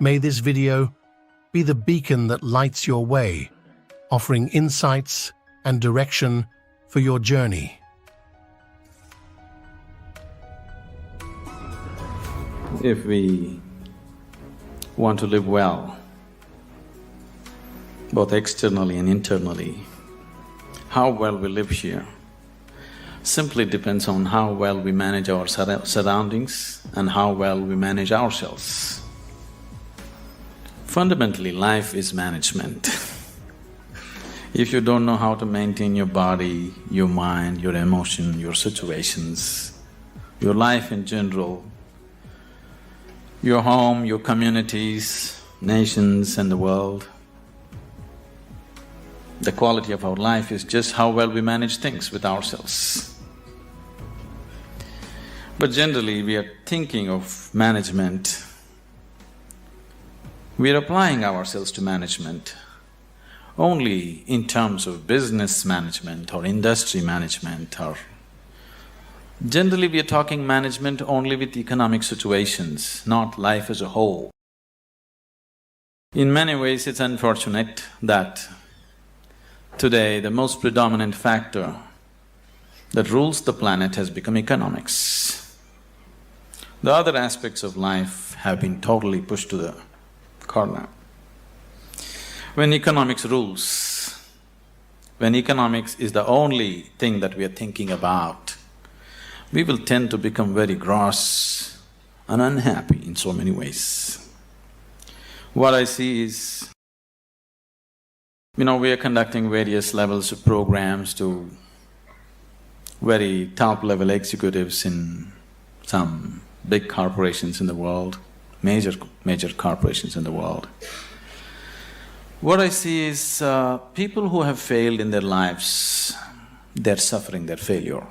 May this video be the beacon that lights your way, offering insights and direction for your journey. If we want to live well, both externally and internally, how well we live here simply depends on how well we manage our surroundings and how well we manage ourselves. Fundamentally, life is management. If you don't know how to maintain your body, your mind, your emotion, your situations, your life in general, your home, your communities, nations and the world, the quality of our life is just how well we manage things with ourselves. But generally, we are thinking of management, we are applying ourselves to management only in terms of business management or industry management or… Generally, we are talking management only with economic situations, not life as a whole. In many ways, it's unfortunate that today the most predominant factor that rules the planet has become economics. The other aspects of life have been totally pushed to the corner. When economics rules, when economics is the only thing that we are thinking about, we will tend to become very gross and unhappy in so many ways. What I see is, we are conducting various levels of programs to very top-level executives in some big corporations in the world, major corporations in the world. What I see is people who have failed in their lives, they're suffering their failure.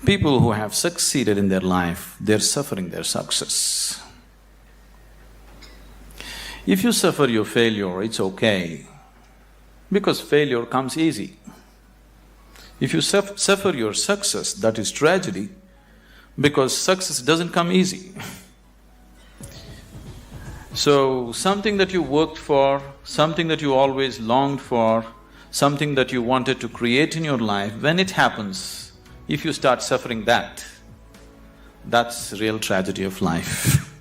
People who have succeeded in their life, they're suffering their success. If you suffer your failure, it's okay, because failure comes easy. If you suffer your success, that is tragedy, because success doesn't come easy. So, something that you worked for, something that you always longed for, something that you wanted to create in your life, when it happens, if you start suffering that, that's real tragedy of life.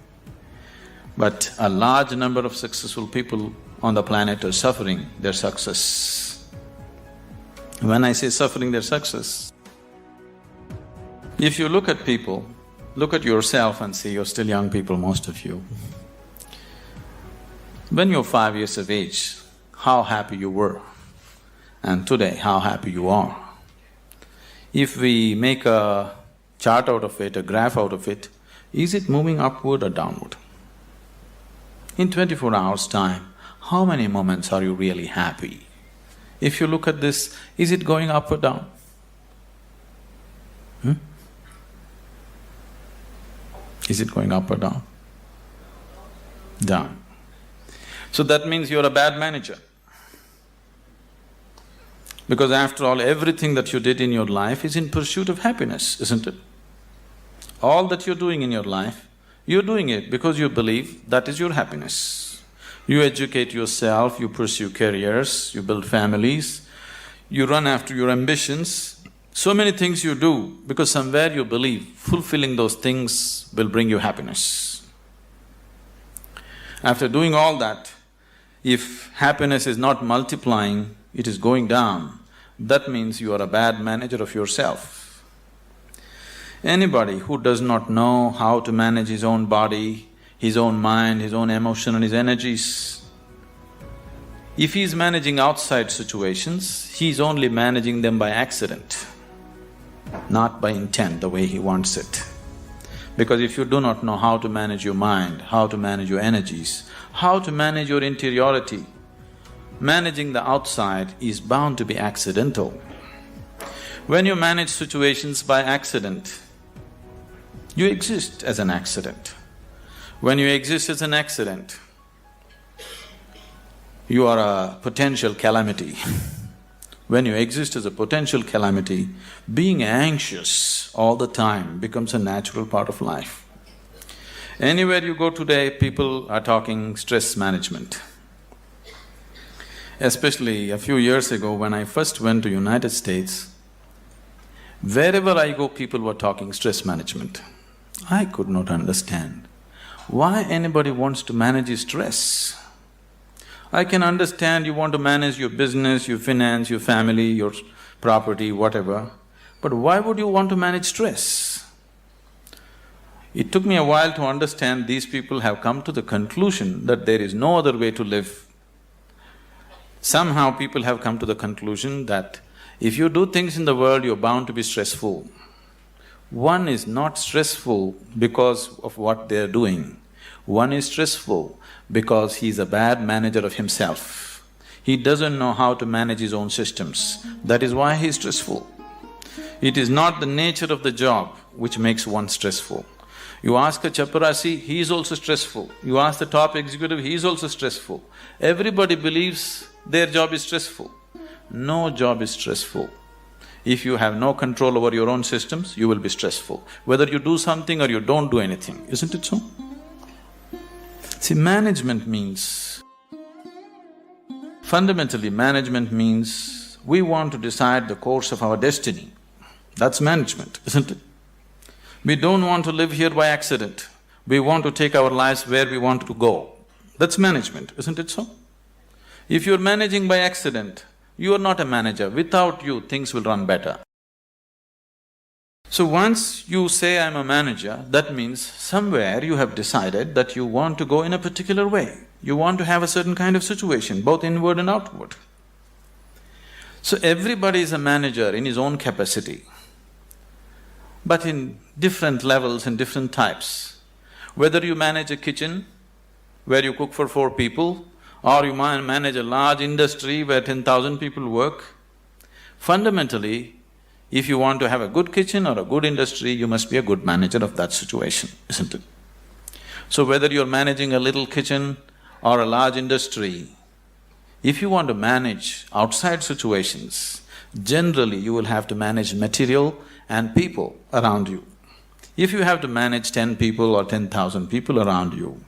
But a large number of successful people on the planet are suffering their success. When I say suffering their success, if you look at people, look at yourself and see, you're still young people, most of you. When you're 5 years of age, how happy you were, and today how happy you are. If we make a chart out of it, a graph out of it, is it moving upward or downward? In 24 hours' time, how many moments are you really happy? If you look at this, is it going up or down? Is it going up or down? Down. So that means you're a bad manager. Because after all, everything that you did in your life is in pursuit of happiness, isn't it? All that you're doing in your life, you're doing it because you believe that is your happiness. You educate yourself, you pursue careers, you build families, you run after your ambitions. So many things you do because somewhere you believe fulfilling those things will bring you happiness. After doing all that, if happiness is not multiplying, it is going down, that means you are a bad manager of yourself. Anybody who does not know how to manage his own body, his own mind, his own emotion and his energies, if he is managing outside situations, he is only managing them by accident, not by intent, the way he wants it. Because if you do not know how to manage your mind, how to manage your energies, how to manage your interiority, managing the outside is bound to be accidental. When you manage situations by accident, you exist as an accident. When you exist as an accident, you are a potential calamity. When you exist as a potential calamity, being anxious all the time becomes a natural part of life. Anywhere you go today, people are talking stress management. Especially a few years ago when I first went to United States, wherever I go, people were talking stress management. I could not understand why anybody wants to manage his stress. I can understand you want to manage your business, your finance, your family, your property, whatever, but why would you want to manage stress? It took me a while to understand these people have come to the conclusion that there is no other way to live. Somehow people have come to the conclusion that if you do things in the world, you're bound to be stressful. One is not stressful because of what they're doing. One is stressful because he's a bad manager of himself. He doesn't know how to manage his own systems. That is why he's stressful. It is not the nature of the job which makes one stressful. You ask a chaparasi, he is also stressful. You ask the top executive, he is also stressful. Everybody believes their job is stressful. No job is stressful. If you have no control over your own systems, you will be stressful, whether you do something or you don't do anything, isn't it so? See, management means… fundamentally, management means we want to decide the course of our destiny. That's management, isn't it? We don't want to live here by accident. We want to take our lives where we want to go. That's management, isn't it so? If you're managing by accident, you are not a manager. Without you, things will run better. So once you say, I'm a manager, that means somewhere you have decided that you want to go in a particular way. You want to have a certain kind of situation, both inward and outward. So everybody is a manager in his own capacity, but in different levels and different types. Whether you manage a kitchen where you cook for 4 people, or you manage a large industry where 10,000 people work, fundamentally, if you want to have a good kitchen or a good industry, you must be a good manager of that situation, isn't it? So whether you're managing a little kitchen or a large industry, if you want to manage outside situations, generally you will have to manage material and people around you. If you have to manage 10 people or 10,000 people around you,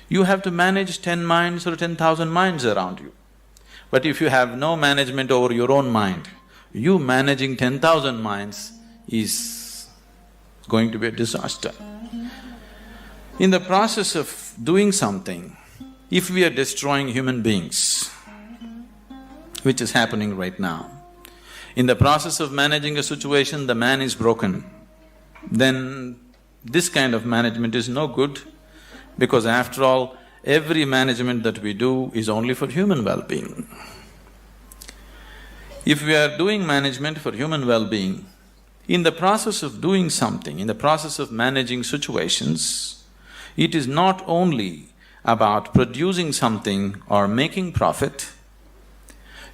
you have to manage 10 minds or 10,000 minds around you. But if you have no management over your own mind, you managing 10,000 minds is going to be a disaster. In the process of doing something, if we are destroying human beings, which is happening right now, in the process of managing a situation, the man is broken, then this kind of management is no good, because after all, every management that we do is only for human well-being. If we are doing management for human well-being, in the process of doing something, in the process of managing situations, it is not only about producing something or making profit.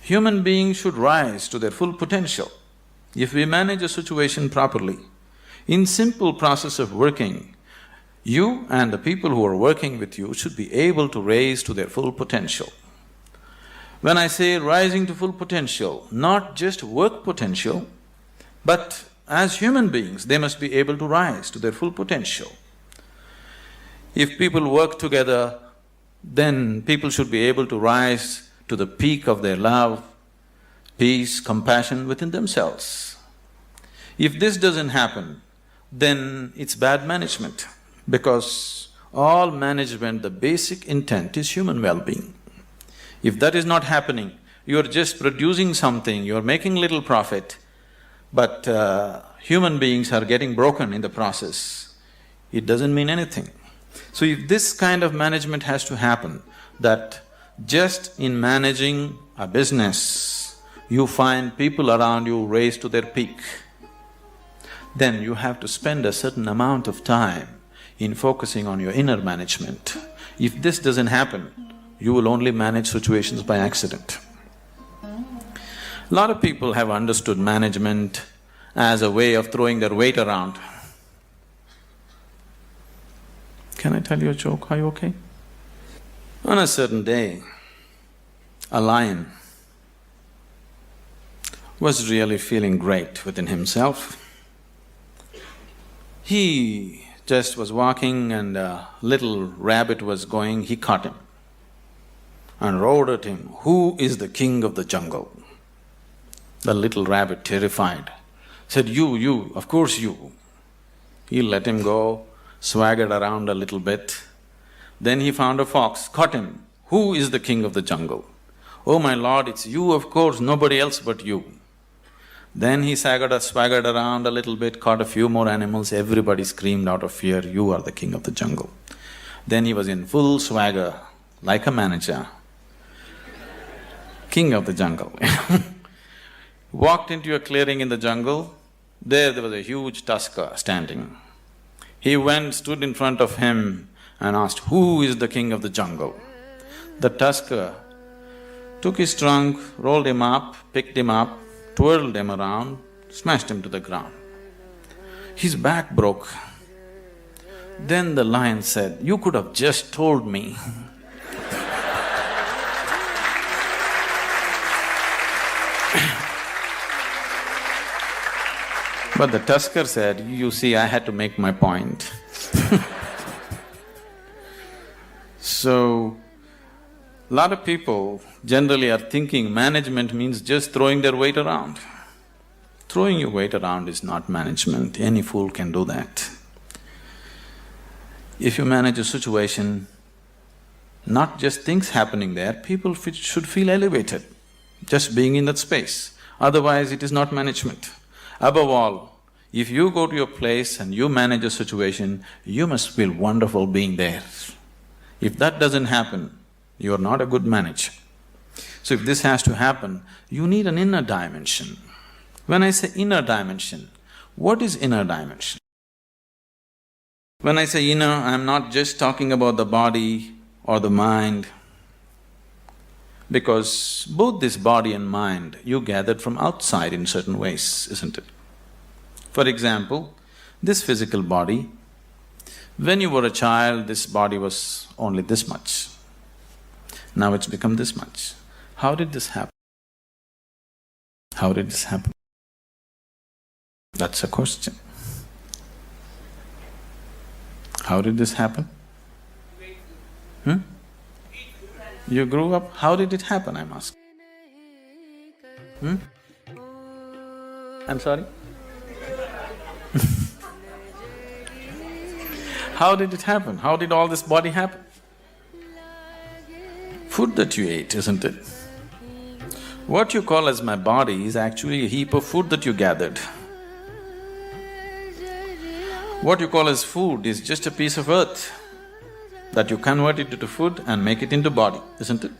Human beings should rise to their full potential. If we manage a situation properly, in simple process of working, you and the people who are working with you should be able to raise to their full potential. When I say rising to full potential, not just work potential, but as human beings, they must be able to rise to their full potential. If people work together, then people should be able to rise to the peak of their love, peace, compassion within themselves. If this doesn't happen, then it's bad management, because all management, the basic intent is human well-being. If that is not happening, you're just producing something, you're making little profit, but human beings are getting broken in the process, it doesn't mean anything. So if this kind of management has to happen, that just in managing a business, you find people around you raise to their peak, then you have to spend a certain amount of time in focusing on your inner management. If this doesn't happen, you will only manage situations by accident. A lot of people have understood management as a way of throwing their weight around. Can I tell you a joke? Are you okay? On a certain day, a lion was really feeling great within himself. He just was walking and a little rabbit was going, he caught him and roared at him, "Who is the king of the jungle?" The little rabbit, terrified, said, You, of course you." He let him go, swaggered around a little bit. Then he found a fox, caught him, "Who is the king of the jungle?" "Oh my lord, it's you, of course, nobody else but you." Then he swaggered around a little bit, caught a few more animals, everybody screamed out of fear, "You are the king of the jungle." Then he was in full swagger, like a manager, king of the jungle. Walked into a clearing in the jungle, there was a huge tusker standing. He went, stood in front of him and asked, "Who is the king of the jungle?" The tusker took his trunk, rolled him up, picked him up, twirled him around, smashed him to the ground. His back broke. Then the lion said, "You could have just told me." But the tusker said, "You see, I had to make my point." So, lot of people generally are thinking management means just throwing their weight around. Throwing your weight around is not management, any fool can do that. If you manage a situation, not just things happening there, people should feel elevated, just being in that space, otherwise it is not management. Above all, if you go to your place and you manage a situation, you must feel wonderful being there. If that doesn't happen, you are not a good manager. So if this has to happen, you need an inner dimension. When I say inner dimension, what is inner dimension? When I say inner, I'm not just talking about the body or the mind, because both this body and mind you gathered from outside in certain ways, isn't it? For example, this physical body, when you were a child, this body was only this much. Now it's become this much. How did this happen? How did this happen? That's a question. How did this happen? You grew up, how did it happen, I'm asking? I'm sorry? How did it happen? How did all this body happen? Food that you ate, isn't it? What you call as my body is actually a heap of food that you gathered. What you call as food is just a piece of earth that you convert it into food and make it into body, isn't it?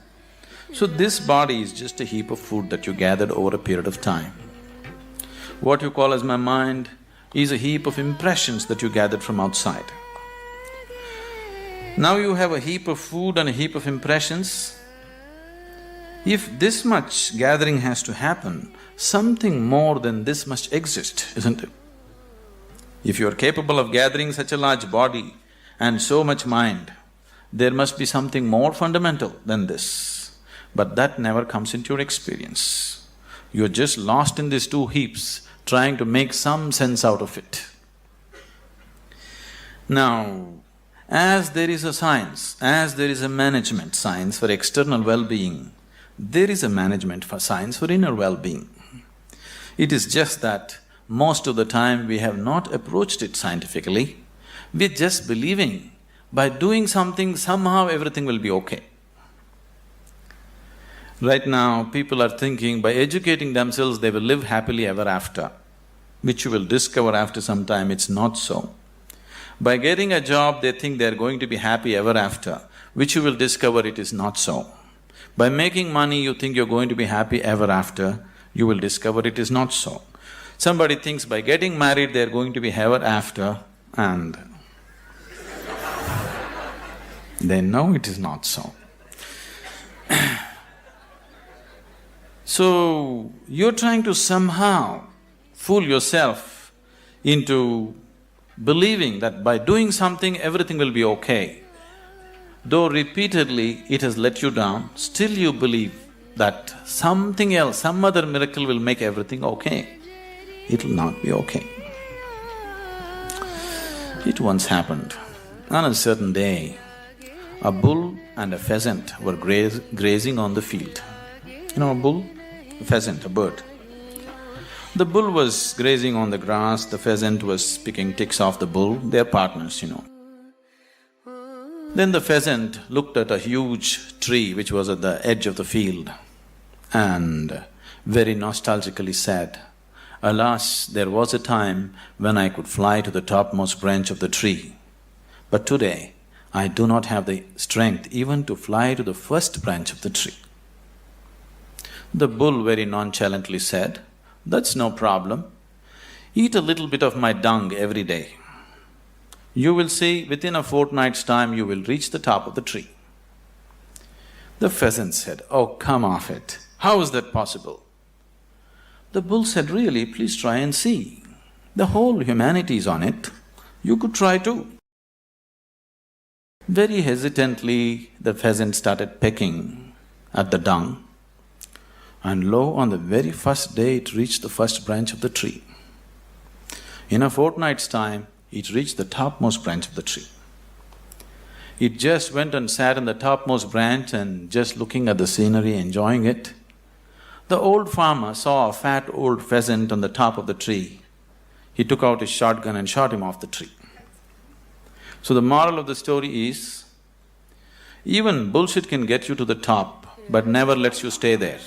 So this body is just a heap of food that you gathered over a period of time. What you call as my mind is a heap of impressions that you gathered from outside. Now you have a heap of food and a heap of impressions. If this much gathering has to happen, something more than this must exist, isn't it? If you are capable of gathering such a large body and so much mind, there must be something more fundamental than this. But that never comes into your experience. You're just lost in these two heaps, trying to make some sense out of it. Now, as there is a science, as there is a management science for external well-being, there is a management for science for inner well-being. It is just that most of the time we have not approached it scientifically, we're just believing by doing something somehow everything will be okay. Right now, people are thinking by educating themselves they will live happily ever after, which you will discover after some time it's not so. By getting a job, they think they're going to be happy ever after, which you will discover it is not so. By making money, you think you're going to be happy ever after, you will discover it is not so. Somebody thinks by getting married they're going to be ever after, and they know it is not so. So, you're trying to somehow fool yourself into believing that by doing something everything will be okay. Though repeatedly it has let you down, still you believe that something else, some other miracle will make everything okay. It'll not be okay. It once happened, on a certain day, a bull and a pheasant were grazing on the field. You know a bull? A pheasant, a bird. The bull was grazing on the grass, the pheasant was picking ticks off the bull, they're partners, Then the pheasant looked at a huge tree which was at the edge of the field and very nostalgically said, "Alas, there was a time when I could fly to the topmost branch of the tree, but today I do not have the strength even to fly to the first branch of the tree." The bull very nonchalantly said, "That's no problem. Eat a little bit of my dung every day. You will see, within a fortnight's time you will reach the top of the tree." The pheasant said, "Oh, come off it. How is that possible?" The bull said, "Really, please try and see. The whole humanity is on it. You could try too." Very hesitantly, the pheasant started pecking at the dung, and lo, on the very first day it reached the first branch of the tree. In a fortnight's time, it reached the topmost branch of the tree. It just went and sat on the topmost branch and just looking at the scenery, enjoying it. The old farmer saw a fat old pheasant on the top of the tree. He took out his shotgun and shot him off the tree. So the moral of the story is, even bullshit can get you to the top, but never lets you stay there.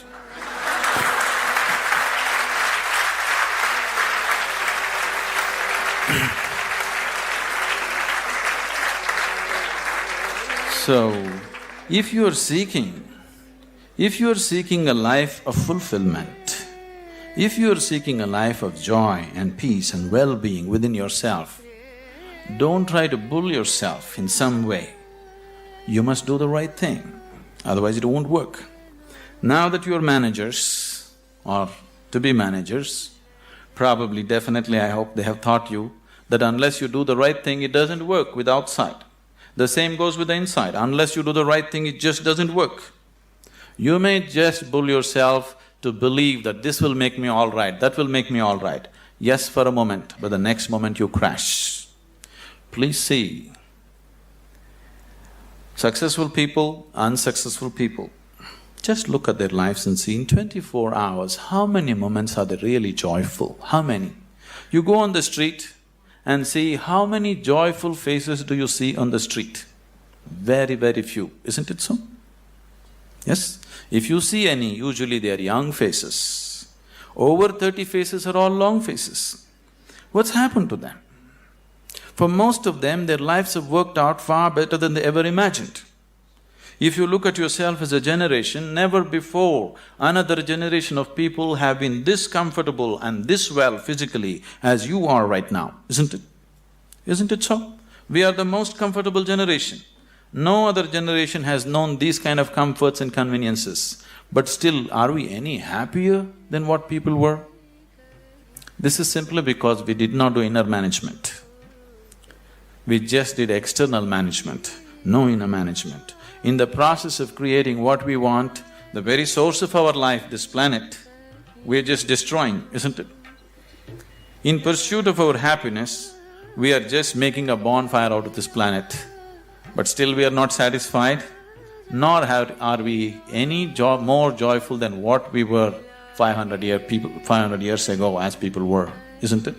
So, if you are seeking a life of fulfillment, if you are seeking a life of joy and peace and well-being within yourself, don't try to bull yourself in some way. You must do the right thing, otherwise it won't work. Now that you are managers or to be managers, probably, definitely I hope they have taught you that unless you do the right thing, it doesn't work with outside. The same goes with the inside, unless you do the right thing, it just doesn't work. You may just bull yourself to believe that this will make me all right, that will make me all right. Yes, for a moment, but the next moment you crash. Please see, successful people, unsuccessful people, just look at their lives and see in 24 hours, how many moments are they really joyful? How many? You go on the street and see how many joyful faces do you see on the street? Very, very few, isn't it so? Yes? If you see any, usually they are young faces. Over 30 faces are all long faces. What's happened to them? For most of them, their lives have worked out far better than they ever imagined. If you look at yourself as a generation, never before another generation of people have been this comfortable and this well physically as you are right now, isn't it? Isn't it so? We are the most comfortable generation. No other generation has known these kind of comforts and conveniences. But still, are we any happier than what people were? This is simply because we did not do inner management. We just did external management, no inner management. In the process of creating what we want, the very source of our life, this planet, we're just destroying, isn't it? In pursuit of our happiness, we are just making a bonfire out of this planet, but still we are not satisfied, nor are we any more joyful than what we were 500 years ago as people were, isn't it?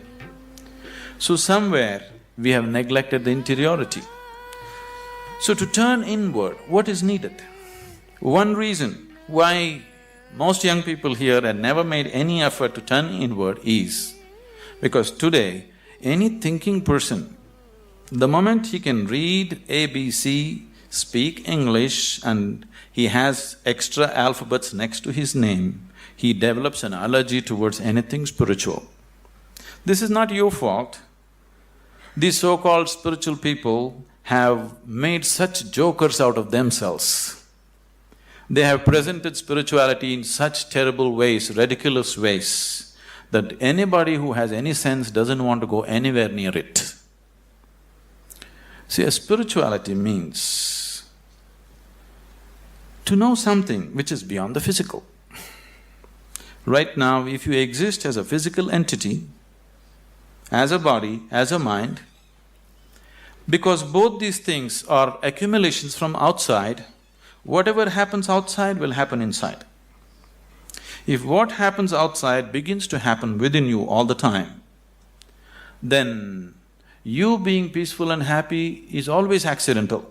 So somewhere we have neglected the interiority. So to turn inward, what is needed? One reason why most young people here had never made any effort to turn inward is because today, any thinking person, the moment he can read ABC, speak English and he has extra alphabets next to his name, he develops an allergy towards anything spiritual. This is not your fault. These so-called spiritual people have made such jokers out of themselves. They have presented spirituality in such terrible ways, ridiculous ways, that anybody who has any sense doesn't want to go anywhere near it. See, a spirituality means to know something which is beyond the physical. Right now, if you exist as a physical entity, as a body, as a mind, Because both these things are accumulations from outside, whatever happens outside will happen inside. If what happens outside begins to happen within you all the time, then you being peaceful and happy is always accidental.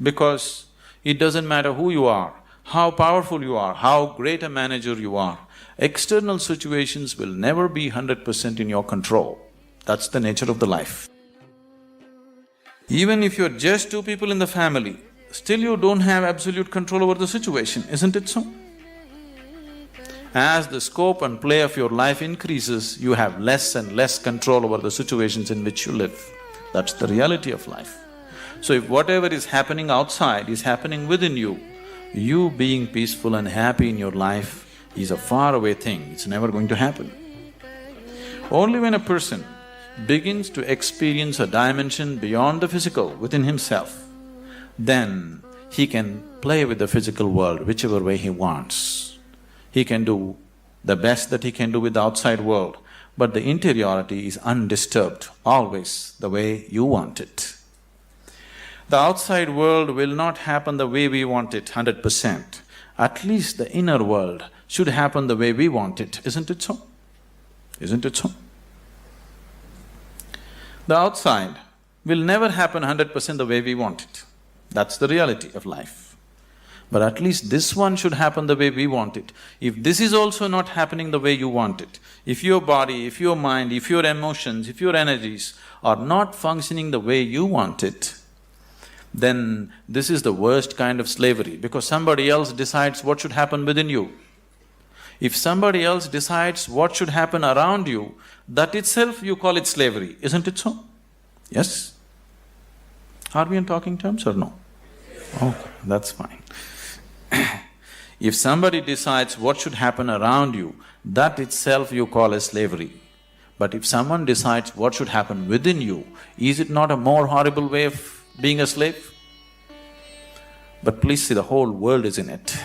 Because it doesn't matter who you are, how powerful you are, how great a manager you are, external situations will never be 100% in your control. That's the nature of the life. Even if you're just two people in the family, still you don't have absolute control over the situation, isn't it so? As the scope and play of your life increases, you have less and less control over the situations in which you live. That's the reality of life. So if whatever is happening outside is happening within you, you being peaceful and happy in your life is a faraway thing, it's never going to happen. Only when a person begins to experience a dimension beyond the physical within himself, then he can play with the physical world whichever way he wants. He can do the best that he can do with the outside world, but the interiority is undisturbed, always the way you want it. The outside world will not happen the way we want it 100%. At least the inner world should happen the way we want it, isn't it so? Isn't it so? The outside will never happen 100% the way we want it. That's the reality of life. But at least this one should happen the way we want it. If this is also not happening the way you want it, if your body, if your mind, if your emotions, if your energies are not functioning the way you want it, then this is the worst kind of slavery, because somebody else decides what should happen within you. If somebody else decides what should happen around you, that itself you call it slavery, isn't it so? Yes? Are we in talking terms or no? Okay, that's fine. If somebody decides what should happen around you, that itself you call as slavery. But if someone decides what should happen within you, is it not a more horrible way of being a slave? But please see, the whole world is in it.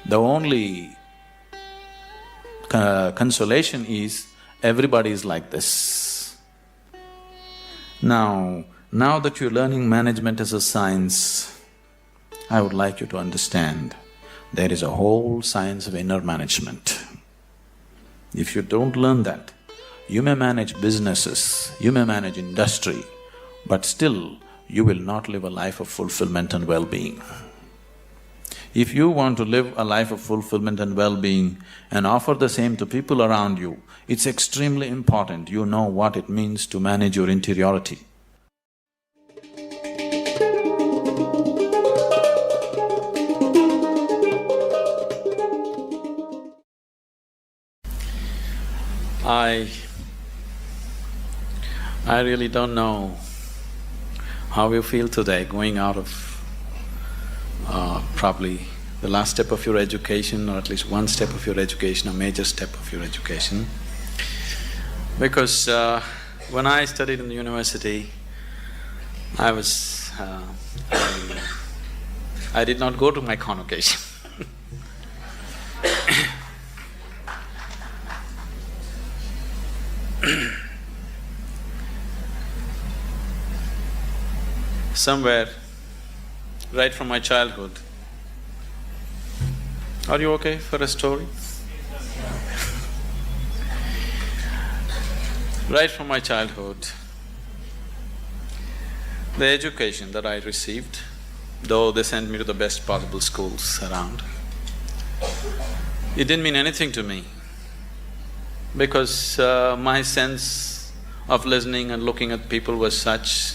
The only consolation is everybody is like this. Now that you're learning management as a science, I would like you to understand there is a whole science of inner management. If you don't learn that, you may manage businesses, you may manage industry, but still you will not live a life of fulfillment and well-being. If you want to live a life of fulfillment and well-being and offer the same to people around you, it's extremely important you know what it means to manage your interiority. I really don't know how you feel today going out of probably the last step of your education, or at least one step of your education, a major step of your education. Because when I studied in the university, I did not go to my convocation. Somewhere, right from my childhood. Are you okay for a story? Right from my childhood, the education that I received, though they sent me to the best possible schools around, it didn't mean anything to me, because my sense of listening and looking at people was such.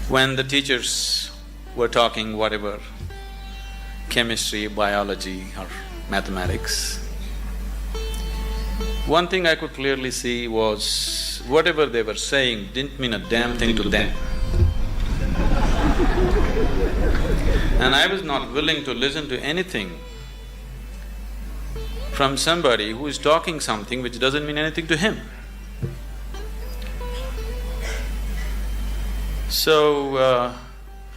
When the teachers were talking whatever, chemistry, biology or mathematics, one thing I could clearly see was whatever they were saying didn't mean a damn thing to them. And I was not willing to listen to anything from somebody who is talking something which doesn't mean anything to him. So,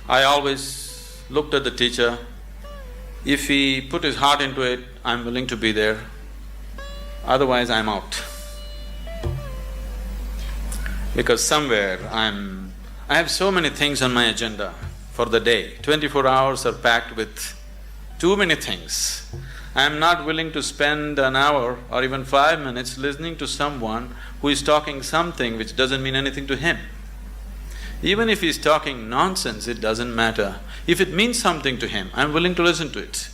I always looked at the teacher. If he put his heart into it, I'm willing to be there, otherwise I'm out. Because somewhere I have so many things on my agenda for the day. 24 hours are packed with too many things. I'm not willing to spend an hour or even 5 minutes listening to someone who is talking something which doesn't mean anything to him. Even if he's talking nonsense, it doesn't matter. If it means something to him, I'm willing to listen to it.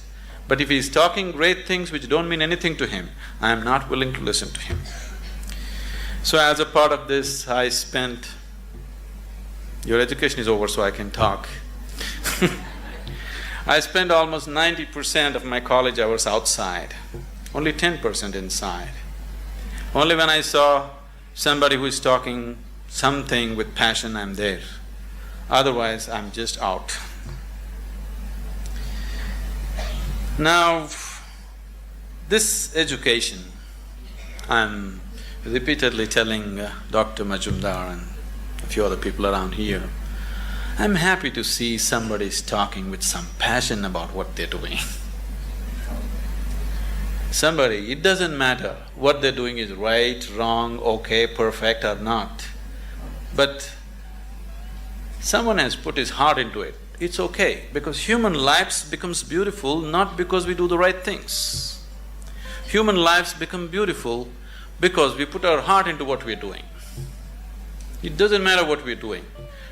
But if he's talking great things which don't mean anything to him, I'm not willing to listen to him. So as a part of this, I spent… Your education is over so I can talk. I spent almost 90% of my college hours outside, only 10% inside. Only when I saw somebody who is talking something with passion, I'm there. Otherwise, I'm just out. Now, this education, I'm repeatedly telling Dr. Majumdar and a few other people around here, I'm happy to see somebody's talking with some passion about what they're doing. Somebody, it doesn't matter what they're doing is right, wrong, okay, perfect or not, but someone has put his heart into it. It's okay, because human lives becomes beautiful not because we do the right things. Human lives become beautiful because we put our heart into what we're doing. It doesn't matter what we're doing,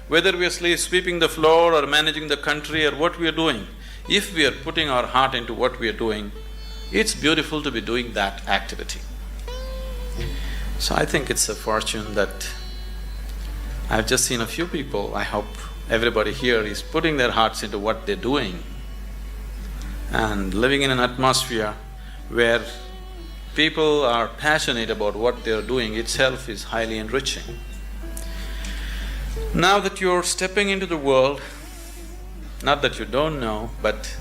whether we are sweeping the floor or managing the country or what we are doing, if we are putting our heart into what we are doing, it's beautiful to be doing that activity. So I think it's a fortune that I've just seen a few people, I hope everybody here is putting their hearts into what they're doing and living in an atmosphere where people are passionate about what they're doing itself is highly enriching. Now that you're stepping into the world, not that you don't know, but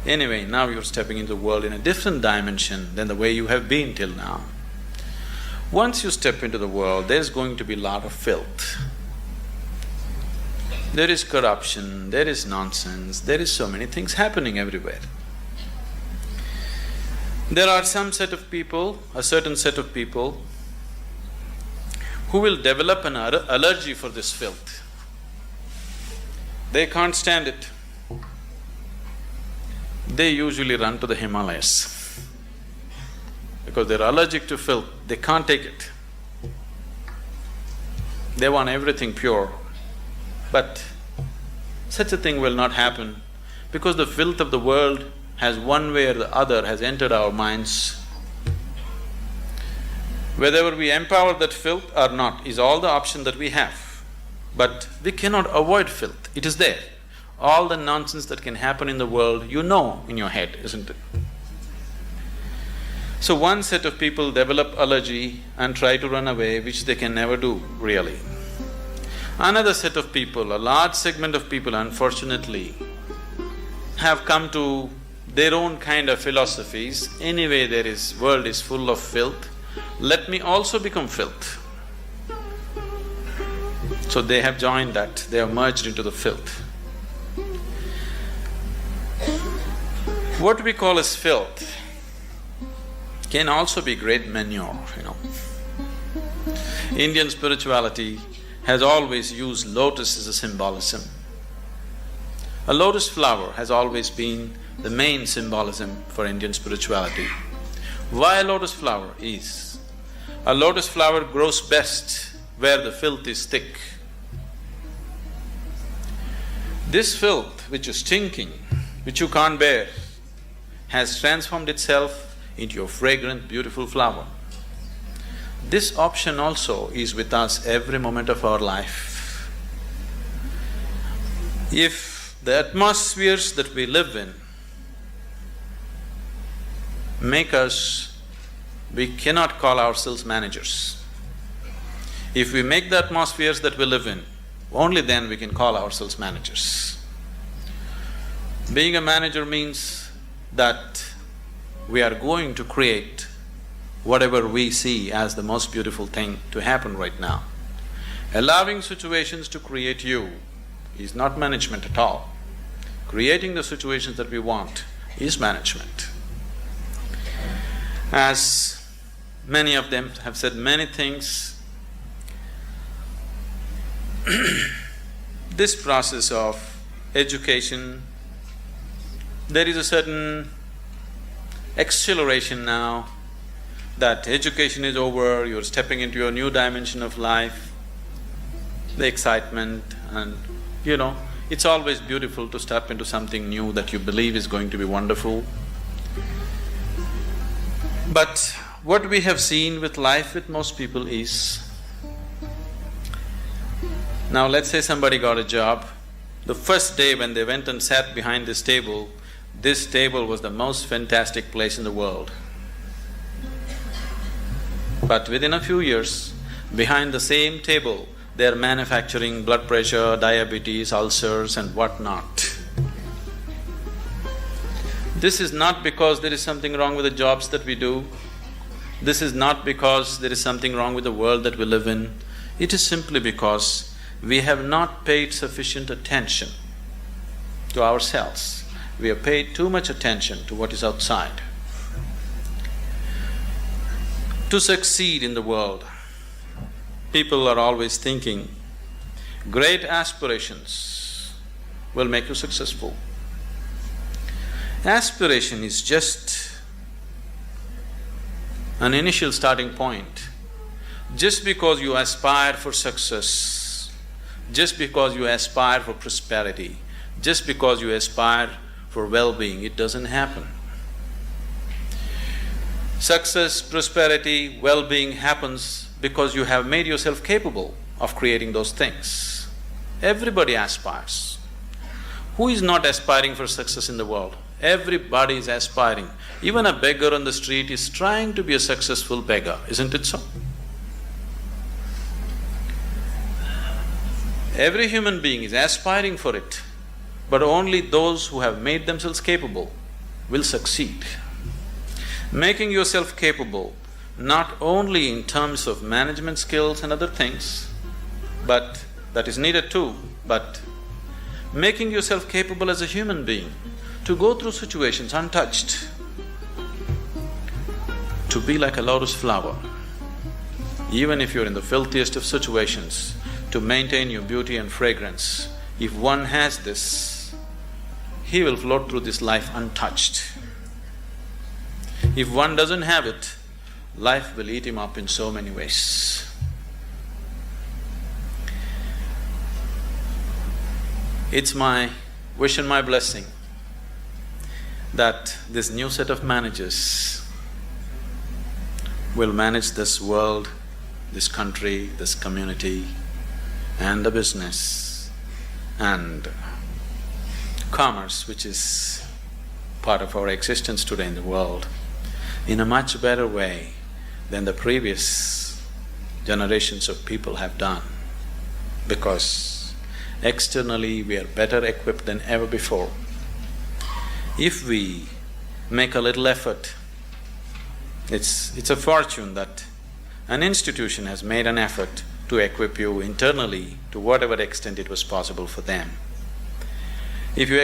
anyway, now you're stepping into the world in a different dimension than the way you have been till now. Once you step into the world, there's going to be a lot of filth. There is corruption, there is nonsense, there is so many things happening everywhere. There are some set of people, a certain set of people who will develop an allergy for this filth. They can't stand it. They usually run to the Himalayas because they're allergic to filth, they can't take it. They want everything pure. But such a thing will not happen because the filth of the world has one way or the other has entered our minds. Whether we empower that filth or not is all the option that we have. But we cannot avoid filth, it is there. All the nonsense that can happen in the world, you know in your head, isn't it? So one set of people develop allergy and try to run away, which they can never do, really. Another set of people, a large segment of people unfortunately, have come to their own kind of philosophies. Anyway, world is full of filth, let me also become filth. So they have joined that, they have merged into the filth. What we call as filth can also be great manure, Indian spirituality has always used lotus as a symbolism. A lotus flower has always been the main symbolism for Indian spirituality. Why a lotus flower is? A lotus flower grows best where the filth is thick. This filth which is stinking, which you can't bear, has transformed itself into a fragrant, beautiful flower. This option also is with us every moment of our life. If the atmospheres that we live in make us… we cannot call ourselves managers. If we make the atmospheres that we live in, only then we can call ourselves managers. Being a manager means that we are going to create whatever we see as the most beautiful thing to happen right now. Allowing situations to create you is not management at all. Creating the situations that we want is management. As many of them have said many things, this process of education, there is a certain exhilaration now that education is over, you're stepping into your new dimension of life, the excitement and it's always beautiful to step into something new that you believe is going to be wonderful. But what we have seen with life with most people is, now let's say somebody got a job, the first day when they went and sat behind this table was the most fantastic place in the world. But within a few years, behind the same table, they're manufacturing blood pressure, diabetes, ulcers and whatnot. This is not because there is something wrong with the jobs that we do. This is not because there is something wrong with the world that we live in. It is simply because we have not paid sufficient attention to ourselves. We have paid too much attention to what is outside. To succeed in the world, people are always thinking, great aspirations will make you successful. Aspiration is just an initial starting point. Just because you aspire for success, just because you aspire for prosperity, just because you aspire for well-being, it doesn't happen. Success, prosperity, well-being happens because you have made yourself capable of creating those things. Everybody aspires. Who is not aspiring for success in the world? Everybody is aspiring. Even a beggar on the street is trying to be a successful beggar, isn't it so? Every human being is aspiring for it, but only those who have made themselves capable will succeed. Making yourself capable, not only in terms of management skills and other things, but that is needed too, but making yourself capable as a human being to go through situations untouched, to be like a lotus flower, even if you're in the filthiest of situations, to maintain your beauty and fragrance. If one has this, he will float through this life untouched. If one doesn't have it, life will eat him up in so many ways. It's my wish and my blessing that this new set of managers will manage this world, this country, this community, and the business and commerce, which is part of our existence today in the world, in a much better way than the previous generations of people have done, because externally we are better equipped than ever before. If we make a little effort, it's a fortune that an institution has made an effort to equip you internally to whatever extent it was possible for them. If you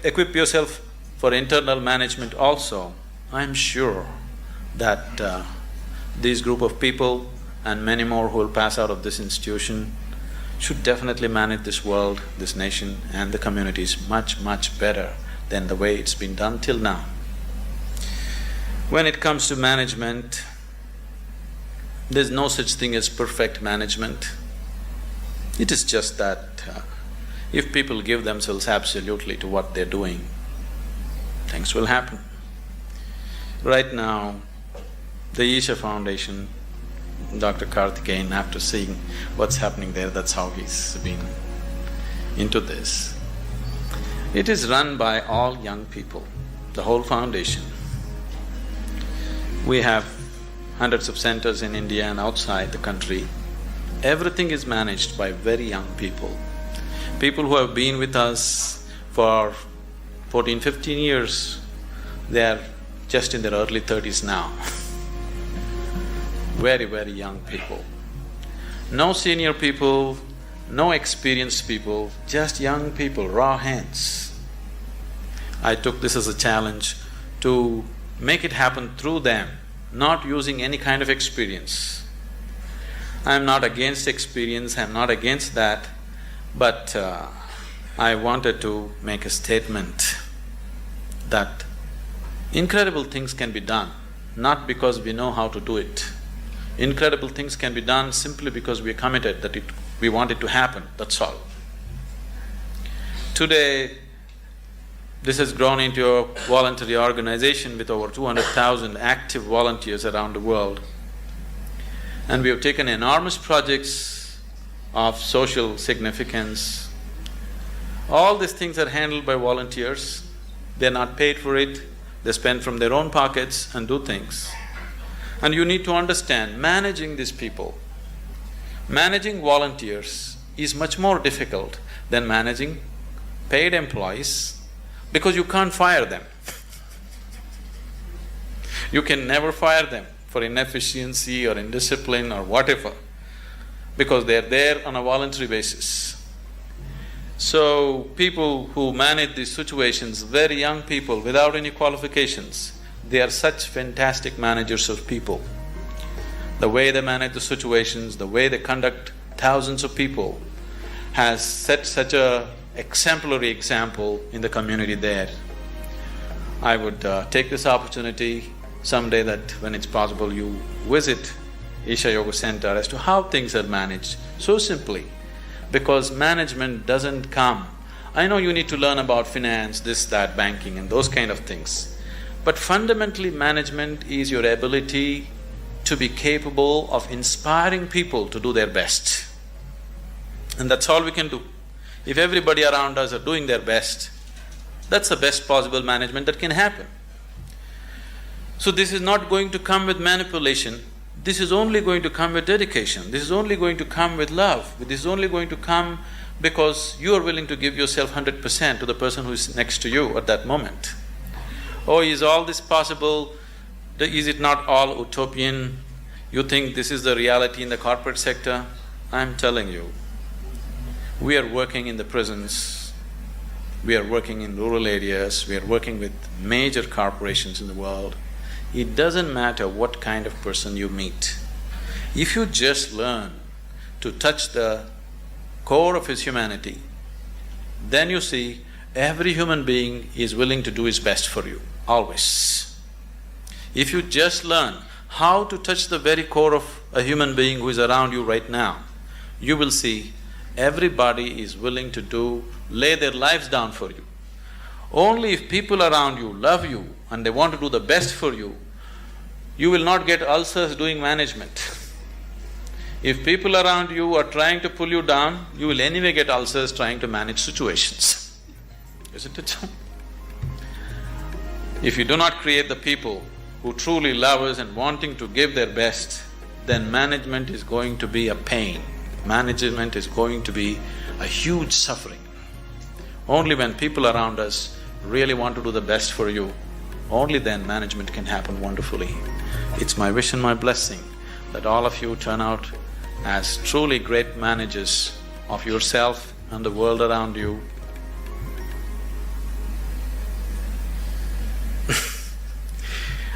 equip yourself for internal management also, I'm sure that this group of people and many more who will pass out of this institution should definitely manage this world, this nation and the communities much, much better than the way it's been done till now. When it comes to management, there's no such thing as perfect management. It is just that if people give themselves absolutely to what they're doing, things will happen. Right now, the Isha Foundation, Dr. Karthikeyan, after seeing what's happening there, that's how he's been into this. It is run by all young people, the whole foundation. We have hundreds of centers in India and outside the country. Everything is managed by very young people. People who have been with us for 14, 15 years, they are just in their early 30s now. Very, very young people. No senior people, no experienced people, just young people, raw hands. I took this as a challenge to make it happen through them, not using any kind of experience. I'm not against experience, I'm not against that, but I wanted to make a statement that incredible things can be done, not because we know how to do it. Incredible things can be done simply because we are committed that we want it to happen, that's all. Today, this has grown into a voluntary organization with over 200,000 active volunteers around the world. And we have taken enormous projects of social significance. All these things are handled by volunteers. They're not paid for it, they spend from their own pockets and do things. And you need to understand, managing these people, managing volunteers is much more difficult than managing paid employees, because you can't fire them. You can never fire them for inefficiency or indiscipline or whatever, because they're there on a voluntary basis. So, people who manage these situations, very young people without any qualifications, they are such fantastic managers of people. The way they manage the situations, the way they conduct thousands of people has set such a exemplary example in the community there. I would take this opportunity someday that when it's possible you visit Isha Yoga Center as to how things are managed so simply, because management doesn't come… I know you need to learn about finance, this, that, banking and those kind of things, but fundamentally management is your ability to be capable of inspiring people to do their best. And that's all we can do. If everybody around us are doing their best, that's the best possible management that can happen. So this is not going to come with manipulation, this is only going to come with dedication, this is only going to come with love, this is only going to come because you are willing to give yourself 100% to the person who is next to you at that moment. Oh, is all this possible? Is it not all utopian? You think this is the reality in the corporate sector? I'm telling you, we are working in the prisons, we are working in rural areas, we are working with major corporations in the world. It doesn't matter what kind of person you meet. If you just learn to touch the core of his humanity, then you see every human being is willing to do his best for you, always. If you just learn how to touch the very core of a human being who is around you right now, you will see everybody is willing to lay their lives down for you. Only if people around you love you and they want to do the best for you, you will not get ulcers doing management. If people around you are trying to pull you down, you will anyway get ulcers trying to manage situations. Isn't it so? If you do not create the people who truly love us and wanting to give their best, then management is going to be a pain. Management is going to be a huge suffering. Only when people around us really want to do the best for you, only then management can happen wonderfully. It's my wish and my blessing that all of you turn out as truly great managers of yourself and the world around you.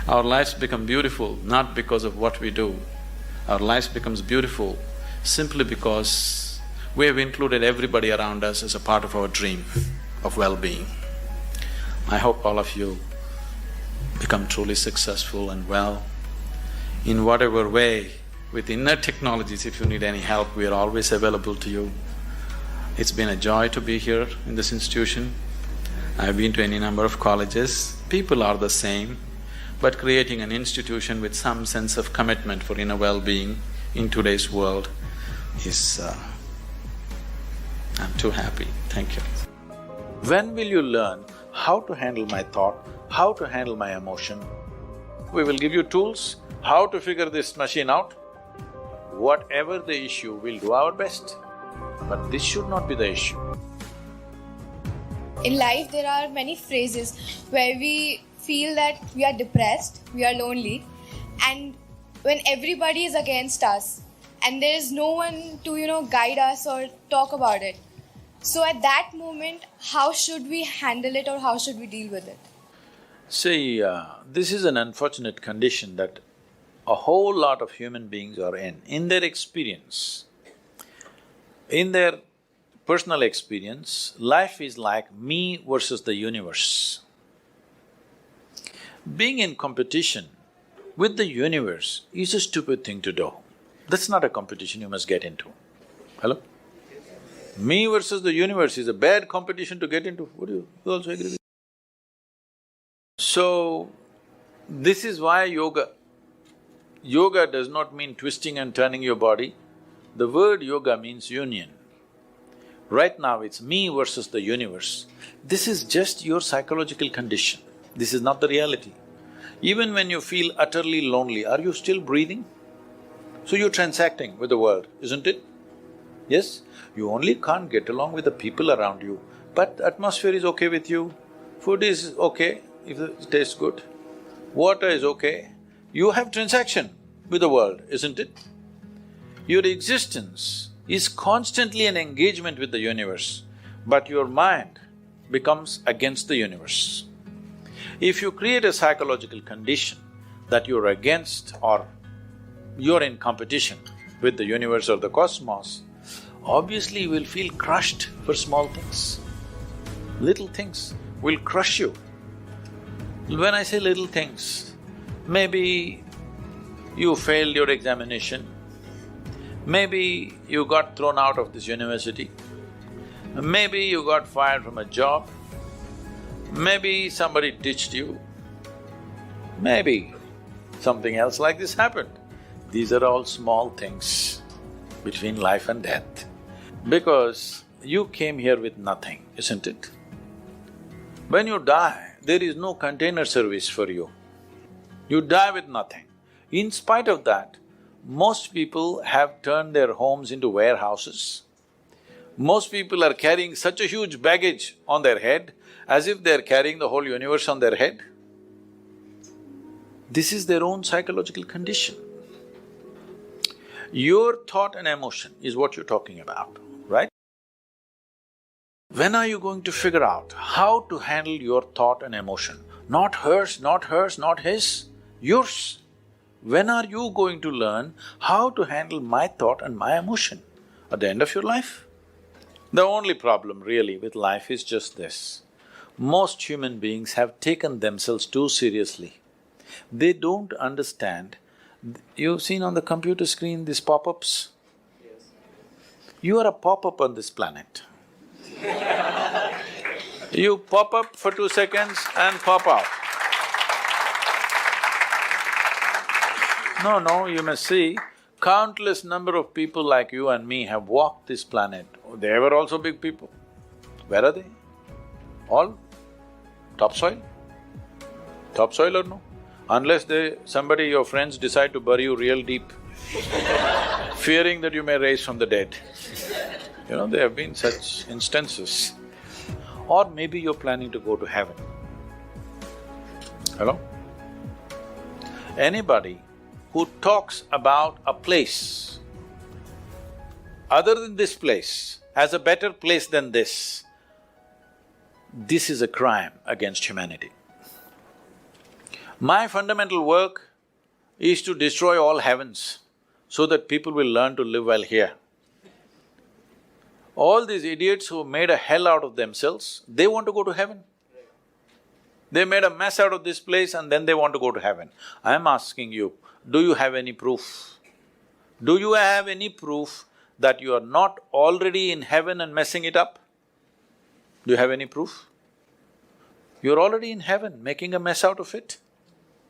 Our lives become beautiful not because of what we do. Our lives becomes beautiful simply because we have included everybody around us as a part of our dream of well-being. I hope all of you become truly successful and well. In whatever way, with inner technologies, if you need any help, we are always available to you. It's been a joy to be here in this institution. I've been to any number of colleges, people are the same, but creating an institution with some sense of commitment for inner well-being in today's world is… I'm too happy, thank you. When will you learn how to handle my thought, how to handle my emotion? We will give you tools, how to figure this machine out. Whatever the issue, we'll do our best, but this should not be the issue. In life, there are many phrases where we feel that we are depressed, we are lonely, and when everybody is against us and there is no one to, guide us or talk about it. So at that moment, how should we handle it or how should we deal with it? See, this is an unfortunate condition that a whole lot of human beings are in their experience, in their personal experience, life is like me versus the universe. Being in competition with the universe is a stupid thing to do. That's not a competition you must get into. Hello? Me versus the universe is a bad competition to get into. Would you also agree with me? So, this is why yoga does not mean twisting and turning your body. The word yoga means union. Right now it's me versus the universe. This is just your psychological condition. This is not the reality. Even when you feel utterly lonely, are you still breathing? So you're transacting with the world, isn't it? Yes? You only can't get along with the people around you, but atmosphere is okay with you, food is okay if it tastes good, water is okay. You have transaction with the world, isn't it? Your existence is constantly an engagement with the universe, but your mind becomes against the universe. If you create a psychological condition that you're against or you're in competition with the universe or the cosmos, obviously you will feel crushed for small things. Little things will crush you. When I say little things, maybe you failed your examination, maybe you got thrown out of this university, maybe you got fired from a job, maybe somebody ditched you, maybe something else like this happened. These are all small things between life and death. Because you came here with nothing, isn't it? When you die, there is no container service for you. You die with nothing. In spite of that, most people have turned their homes into warehouses. Most people are carrying such a huge baggage on their head as if they're carrying the whole universe on their head. This is their own psychological condition. Your thought and emotion is what you're talking about, right? When are you going to figure out how to handle your thought and emotion? Not hers, not hers, not his, yours. When are you going to learn how to handle my thought and my emotion? At the end of your life? The only problem really with life is just this. Most human beings have taken themselves too seriously. They don't understand. You've seen on the computer screen these pop-ups? Yes. You are a pop-up on this planet. You pop up for 2 seconds and pop out. No, you must see, countless number of people like you and me have walked this planet. They were also big people. Where are they? All topsoil? Topsoil or no? Unless somebody, your friends decide to bury you real deep, fearing that you may rise from the dead. You know, there have been such instances. Or maybe you're planning to go to heaven. Hello? Anybody who talks about a place other than this place as a better place than this is a crime against humanity. My fundamental work is to destroy all heavens so that people will learn to live well here. All these idiots who made a hell out of themselves, they want to go to heaven. They made a mess out of this place and then they want to go to heaven. I am asking you, do you have any proof? Do you have any proof that you are not already in heaven and messing it up? Do you have any proof? You're already in heaven, making a mess out of it.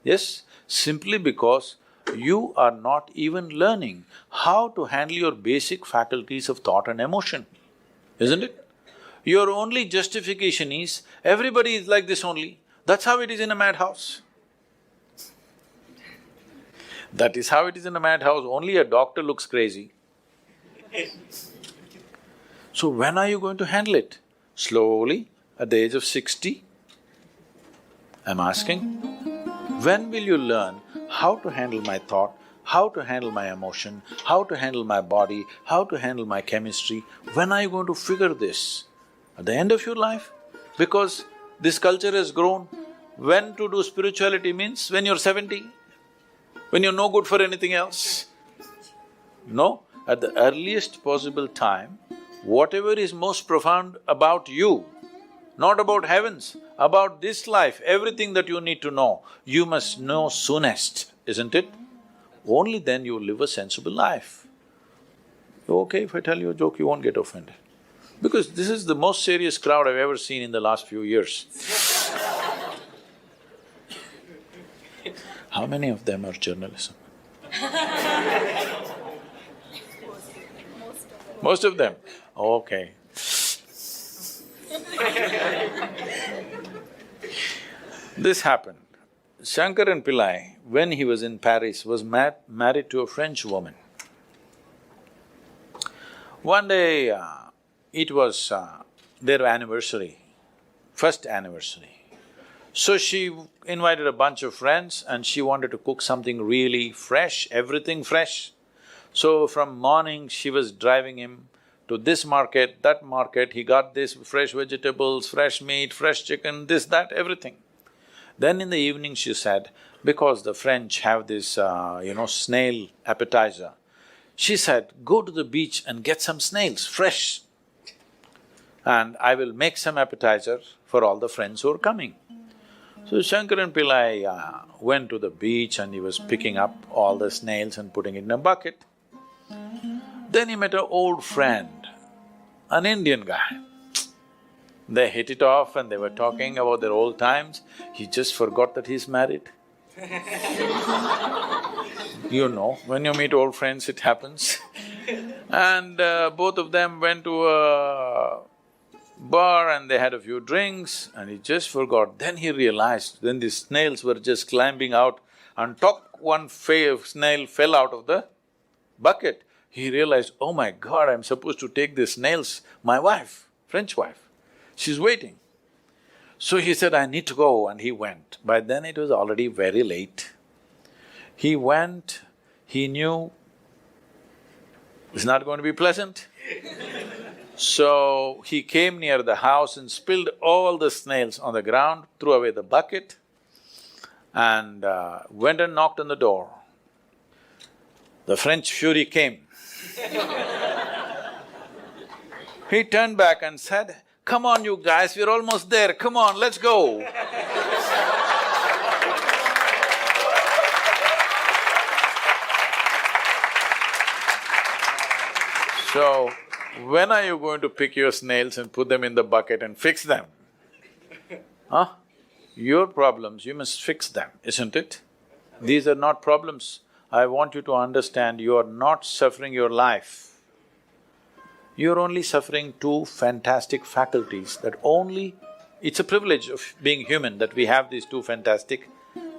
Yes, simply because you are not even learning how to handle your basic faculties of thought and emotion, isn't it? Your only justification is, everybody is like this only, that's how it is in a madhouse. That is how it is in a madhouse, only a doctor looks crazy. So when are you going to handle it? Slowly, at the age of 60? I'm asking. When will you learn how to handle my thought, how to handle my emotion, how to handle my body, how to handle my chemistry? When are you going to figure this? At the end of your life? Because this culture has grown. When to do spirituality means when you're 70. when you're no good for anything else? No, at the earliest possible time, whatever is most profound about you, not about heavens, about this life, everything that you need to know, you must know soonest, isn't it? Only then you will live a sensible life. Okay, if I tell you a joke, you won't get offended. Because this is the most serious crowd I've ever seen in the last few years. How many of them are journalism? Most of them? Okay. This happened. Shankaran Pillai, when he was in Paris, was married to a French woman. One day, it was their anniversary, first anniversary. So she invited a bunch of friends and she wanted to cook something really fresh, everything fresh. So from morning, she was driving him to this market, that market, he got this fresh vegetables, fresh meat, fresh chicken, this, that, everything. Then in the evening she said, because the French have this, snail appetizer, she said, go to the beach and get some snails, fresh, and I will make some appetizer for all the friends who are coming. So Shankaran Pillai went to the beach and he was picking up all the snails and putting it in a bucket. Then he met an old friend, an Indian guy. They hit it off and they were talking about their old times. He just forgot that he's married. You know, when you meet old friends, it happens. And both of them went to a bar and they had a few drinks and he just forgot. Then he realized, then the snails were just climbing out and one snail fell out of the bucket. He realized, oh my God, I'm supposed to take these snails, my wife, French wife, she's waiting. So he said, I need to go, and he went. By then it was already very late. He went, he knew it's not going to be pleasant. So he came near the house and spilled all the snails on the ground, threw away the bucket and went and knocked on the door. The French fury came. He turned back and said, come on you guys, we're almost there, come on, let's go. So, when are you going to pick your snails and put them in the bucket and fix them? Huh? Your problems, you must fix them, isn't it? These are not problems. I want you to understand, you are not suffering your life. You're only suffering two fantastic faculties that only… It's a privilege of being human that we have these two fantastic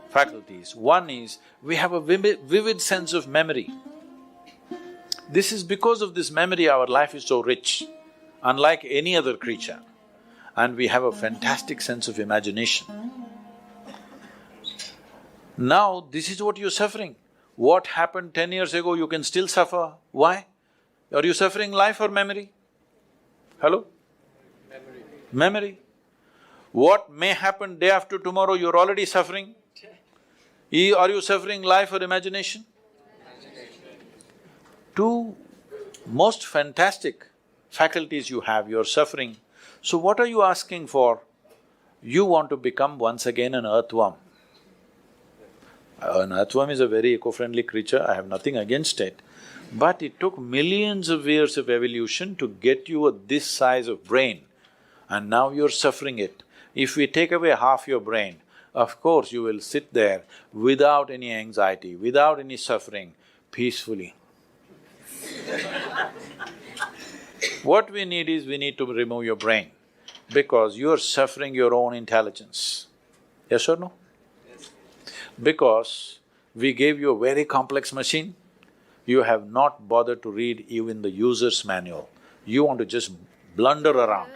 faculties. One is, we have a vivid sense of memory. This is because of this memory our life is so rich, unlike any other creature. And we have a fantastic sense of imagination. Now, this is what you're suffering. What happened 10 years ago, you can still suffer. Why? Are you suffering life or memory? Hello? Memory. Memory. What may happen day after tomorrow, you're already suffering? Are you suffering life or imagination? Two most fantastic faculties you have, you're suffering. So what are you asking for? You want to become once again an earthworm. An earthworm is a very eco-friendly creature, I have nothing against it. But it took millions of years of evolution to get you this size of brain, and now you're suffering it. If we take away half your brain, of course you will sit there without any anxiety, without any suffering, peacefully. What we need is, we need to remove your brain, because you're suffering your own intelligence. Yes or no? Yes. Because we gave you a very complex machine, you have not bothered to read even the user's manual. You want to just blunder around.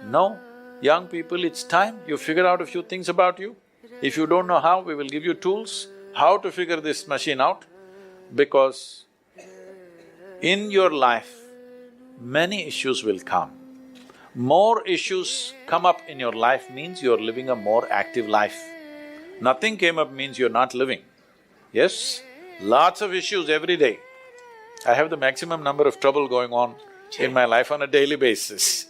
No, young people, it's time you figure out a few things about you. If you don't know how, we will give you tools how to figure this machine out, because in your life, many issues will come. More issues come up in your life means you're living a more active life. Nothing came up means you're not living. Yes? Lots of issues every day. I have the maximum number of trouble going on in my life on a daily basis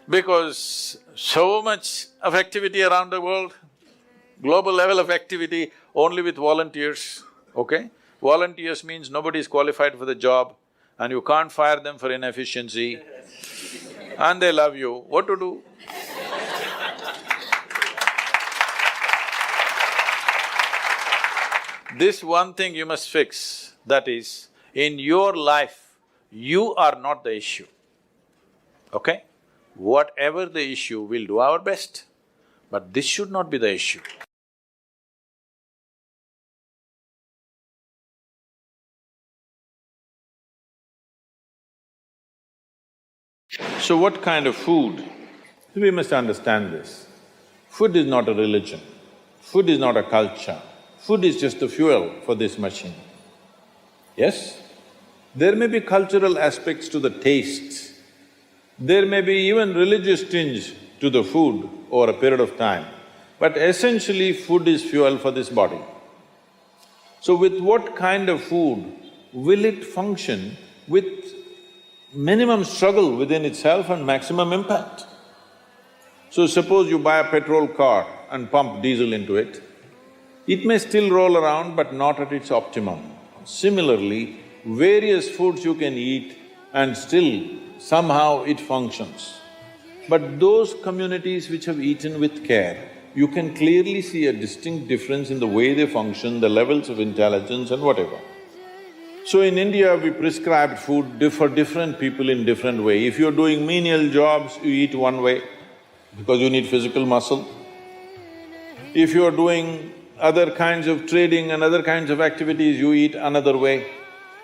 because so much of activity around the world, global level of activity only with volunteers, okay? Volunteers means nobody is qualified for the job and you can't fire them for inefficiency and they love you, what to do? This one thing you must fix, that is, in your life, you are not the issue, okay? Whatever the issue, we'll do our best, but this should not be the issue. So what kind of food? We must understand this. Food is not a religion, food is not a culture, food is just the fuel for this machine. Yes? There may be cultural aspects to the tastes, there may be even religious tinge to the food over a period of time, but essentially food is fuel for this body. So with what kind of food will it function with minimum struggle within itself and maximum impact? So suppose you buy a petrol car and pump diesel into it, it may still roll around but not at its optimum. Similarly, various foods you can eat and still somehow it functions. But those communities which have eaten with care, you can clearly see a distinct difference in the way they function, the levels of intelligence and whatever. So in India, we prescribe food for different people in different way. If you're doing menial jobs, you eat one way because you need physical muscle. If you're doing other kinds of trading and other kinds of activities, you eat another way.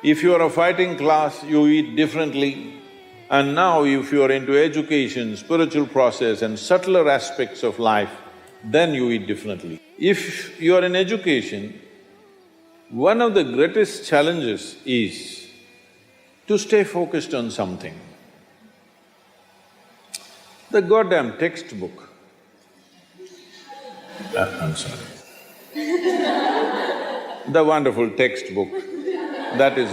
If you're a fighting class, you eat differently. And now if you're into education, spiritual process and subtler aspects of life, then you eat differently. If you're in education, one of the greatest challenges is to stay focused on something. The goddamn textbook, I'm sorry. The wonderful textbook that is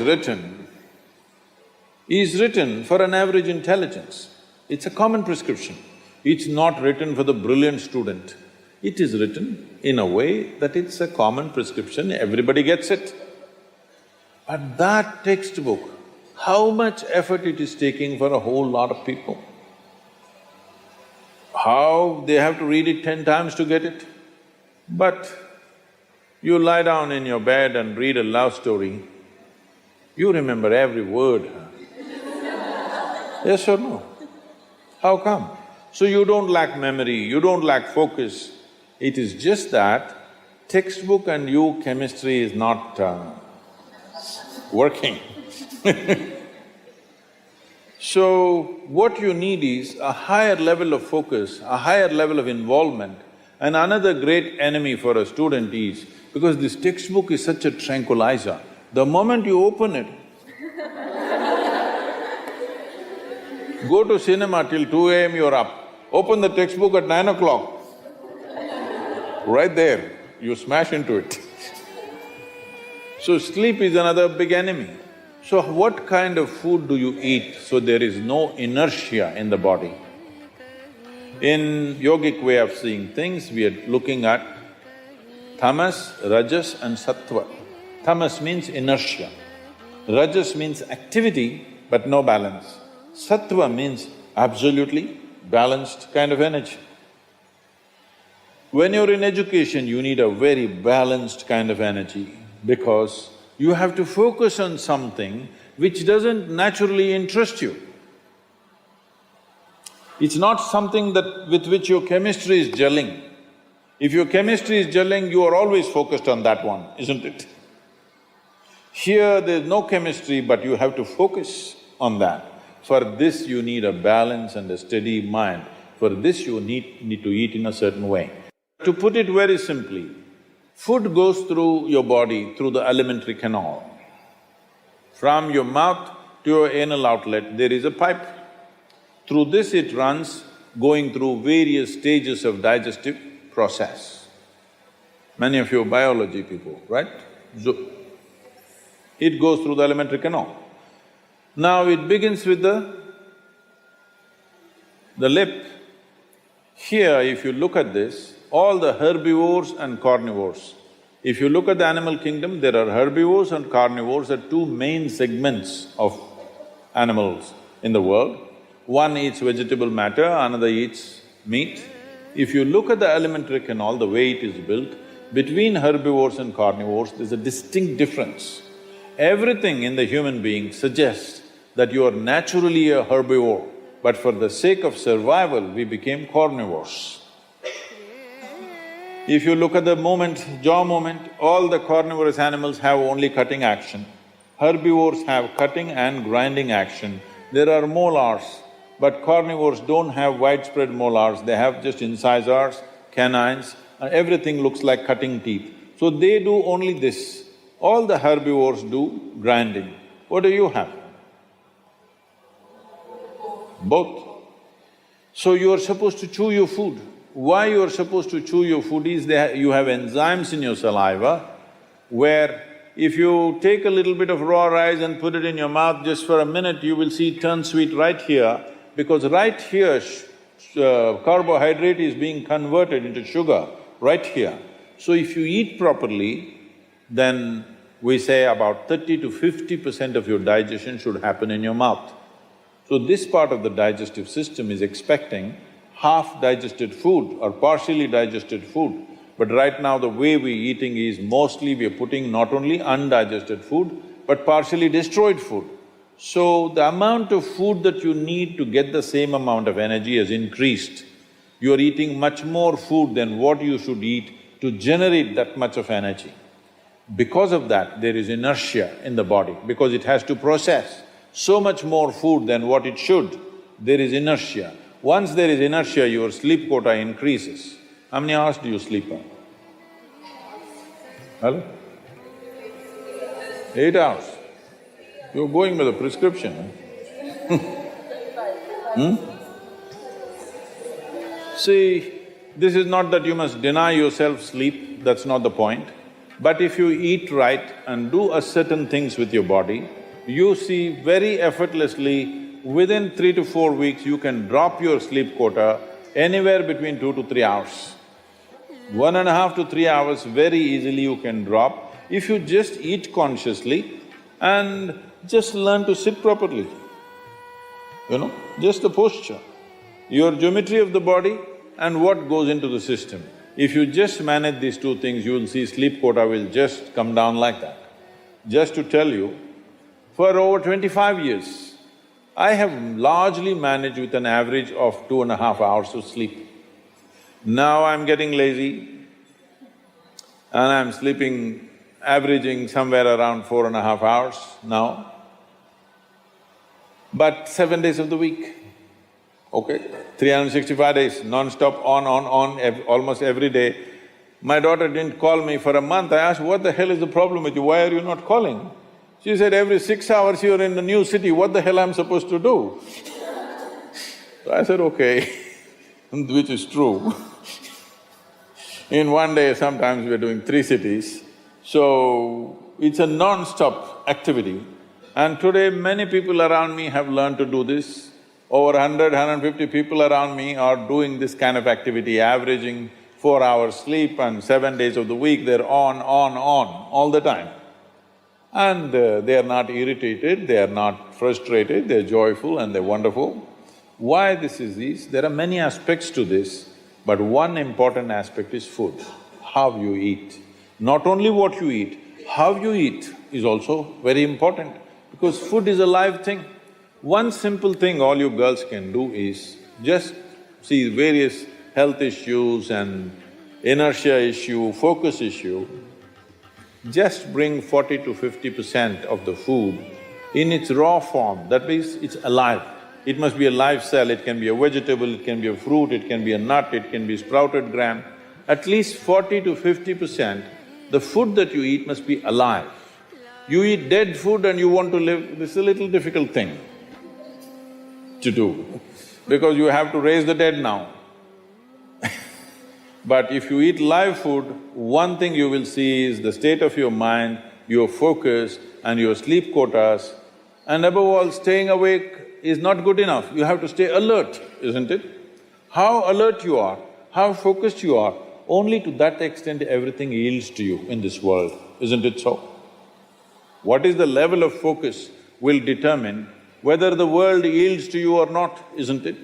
written for an average intelligence. It's a common prescription. It's not written for the brilliant student. It is written in a way that it's a common prescription, everybody gets it. But that textbook, how much effort it is taking for a whole lot of people? How they have to read it 10 times to get it? But you lie down in your bed and read a love story, you remember every word. Yes or no? How come? So you don't lack memory, you don't lack focus. It is just that textbook and you chemistry is not working. So what you need is a higher level of focus, a higher level of involvement. And another great enemy for a student is, because this textbook is such a tranquilizer, the moment you open it, go to cinema till 2 a.m. you're up, open the textbook at 9 o'clock, right there, you smash into it. So sleep is another big enemy. So what kind of food do you eat so there is no inertia in the body? In yogic way of seeing things, we are looking at tamas, rajas and sattva. Tamas means inertia, rajas means activity but no balance. Sattva means absolutely balanced kind of energy. When you're in education, you need a very balanced kind of energy because you have to focus on something which doesn't naturally interest you. It's not something that… with which your chemistry is gelling. If your chemistry is gelling, you are always focused on that one, isn't it? Here there's no chemistry, but you have to focus on that. For this you need a balance and a steady mind. For this you need to eat in a certain way. To put it very simply, food goes through your body through the alimentary canal. From your mouth to your anal outlet, there is a pipe. Through this it runs, going through various stages of digestive process. Many of you are biology people, right? It goes through the alimentary canal. Now it begins with the lip. Here, if you look at this, all the herbivores and carnivores. If you look at the animal kingdom, there are herbivores and carnivores are two main segments of animals in the world. One eats vegetable matter, another eats meat. If you look at the alimentary canal, the way it is built, between herbivores and carnivores, there's a distinct difference. Everything in the human being suggests that you are naturally a herbivore, but for the sake of survival, we became carnivores. If you look at the jaw movement, all the carnivorous animals have only cutting action. Herbivores have cutting and grinding action. There are molars, but carnivores don't have widespread molars, they have just incisors, canines, and everything looks like cutting teeth. So they do only this. All the herbivores do grinding. What do you have? Both. So you are supposed to chew your food. Why you are supposed to chew your food is you have enzymes in your saliva where if you take a little bit of raw rice and put it in your mouth just for a minute, you will see it turn sweet right here, because right here carbohydrate is being converted into sugar, right here. So if you eat properly, then we say about 30 to 50% of your digestion should happen in your mouth. So this part of the digestive system is expecting half-digested food or partially digested food. But right now the way we're eating is mostly we're putting not only undigested food, but partially destroyed food. So the amount of food that you need to get the same amount of energy has increased. You're eating much more food than what you should eat to generate that much of energy. Because of that, there is inertia in the body, because it has to process so much more food than what it should, there is inertia. Once there is inertia, your sleep quota increases. How many hours do you sleep on? Hello? 8 hours. You're going by the prescription, See, this is not that you must deny yourself sleep, that's not the point. But if you eat right and do certain things with your body, you see very effortlessly, within 3 to 4 weeks, you can drop your sleep quota anywhere between 2 to 3 hours. 1.5 to 3 hours, very easily you can drop if you just eat consciously and just learn to sit properly. Just the posture, your geometry of the body and what goes into the system. If you just manage these two things, you will see sleep quota will just come down like that. Just to tell you, for over 25 years, I have largely managed with an average of 2.5 hours of sleep. Now I'm getting lazy and I'm sleeping, averaging somewhere around 4.5 hours now, but 7 days of the week, okay? 365 days, non-stop, on, almost every day. My daughter didn't call me for a month. I asked, what the hell is the problem with you, why are you not calling? She said, every 6 hours you're in the new city, what the hell I'm supposed to do? So I said, okay, which is true. In one day, sometimes we're doing 3 cities, so it's a non-stop activity. And today, many people around me have learned to do this. Over 150 people around me are doing this kind of activity, averaging 4 hours sleep and 7 days of the week, they're on, all the time. And they are not irritated, they are not frustrated, they're joyful and they're wonderful. Why this is this? There are many aspects to this, but one important aspect is food, how you eat. Not only what you eat, how you eat is also very important, because food is a live thing. One simple thing all you girls can do is just see various health issues and inertia issue, focus issue, just bring 40 to 50% of the food in its raw form, that means it's alive. It must be a live cell, it can be a vegetable, it can be a fruit, it can be a nut, it can be sprouted gram. At least 40 to 50%, the food that you eat must be alive. You eat dead food and you want to live, this is a little difficult thing to do, because you have to raise the dead now. But if you eat live food, one thing you will see is the state of your mind, your focus and your sleep quotas, and above all, staying awake is not good enough, you have to stay alert, isn't it? How alert you are, how focused you are, only to that extent everything yields to you in this world, isn't it so? What is the level of focus will determine whether the world yields to you or not, isn't it?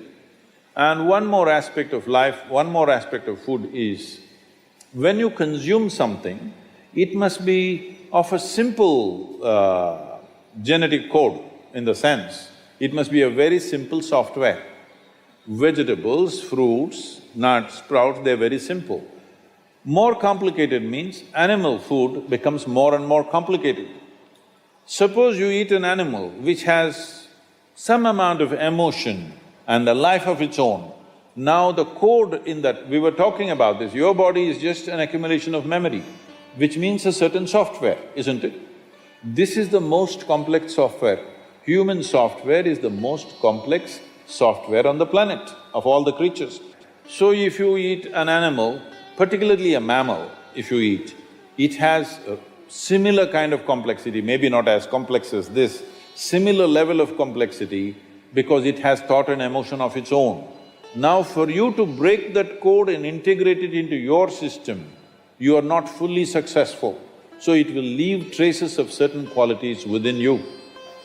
And one more aspect of life, one more aspect of food is, when you consume something, it must be of a simple genetic code in the sense, it must be a very simple software. Vegetables, fruits, nuts, sprouts, they're very simple. More complicated means animal food becomes more and more complicated. Suppose you eat an animal which has some amount of emotion and a life of its own. Now the code in that… we were talking about this, your body is just an accumulation of memory, which means a certain software, isn't it? This is the most complex software. Human software is the most complex software on the planet of all the creatures. So if you eat an animal, particularly a mammal, if you eat, it has a similar kind of complexity, maybe not as complex as this, similar level of complexity because it has thought and emotion of its own. Now for you to break that code and integrate it into your system, you are not fully successful. So it will leave traces of certain qualities within you.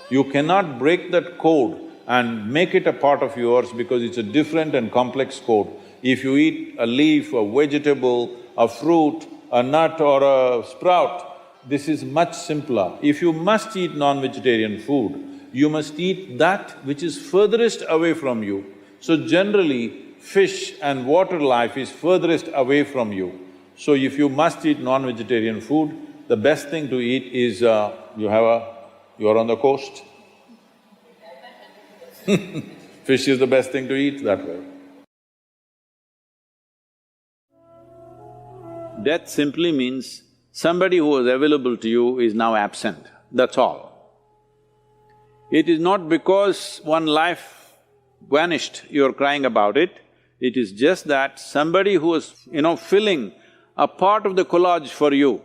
You cannot break that code and make it a part of yours because it's a different and complex code. If you eat a leaf, a vegetable, a fruit, a nut or a sprout, this is much simpler. If you must eat non-vegetarian food, you must eat that which is furthest away from you. So generally, fish and water life is furthest away from you. So if you must eat non-vegetarian food, the best thing to eat is you're on the coast. Fish is the best thing to eat that way. Death simply means somebody who was available to you is now absent, that's all. It is not because one life vanished, you're crying about it. It is just that somebody who was, filling a part of the collage for you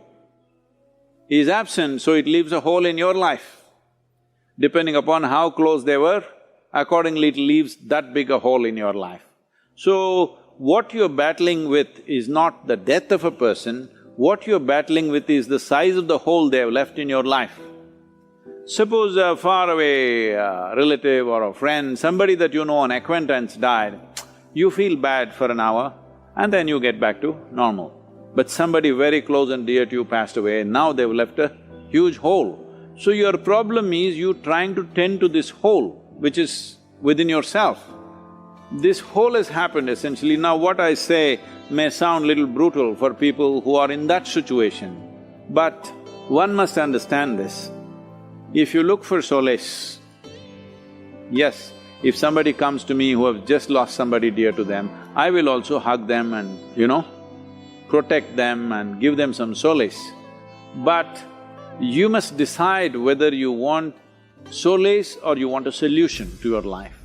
is absent, so it leaves a hole in your life. Depending upon how close they were, accordingly it leaves that big a hole in your life. So, what you're battling with is not the death of a person, what you're battling with is the size of the hole they have left in your life. Suppose a faraway relative or a friend, somebody that you know, an acquaintance died, you feel bad for an hour and then you get back to normal. But somebody very close and dear to you passed away, now they've left a huge hole. So your problem is you trying to tend to this hole, which is within yourself. This hole has happened essentially. Now what I say may sound little brutal for people who are in that situation, but one must understand this. If you look for solace, yes, if somebody comes to me who have just lost somebody dear to them, I will also hug them and, protect them and give them some solace. But you must decide whether you want solace or you want a solution to your life.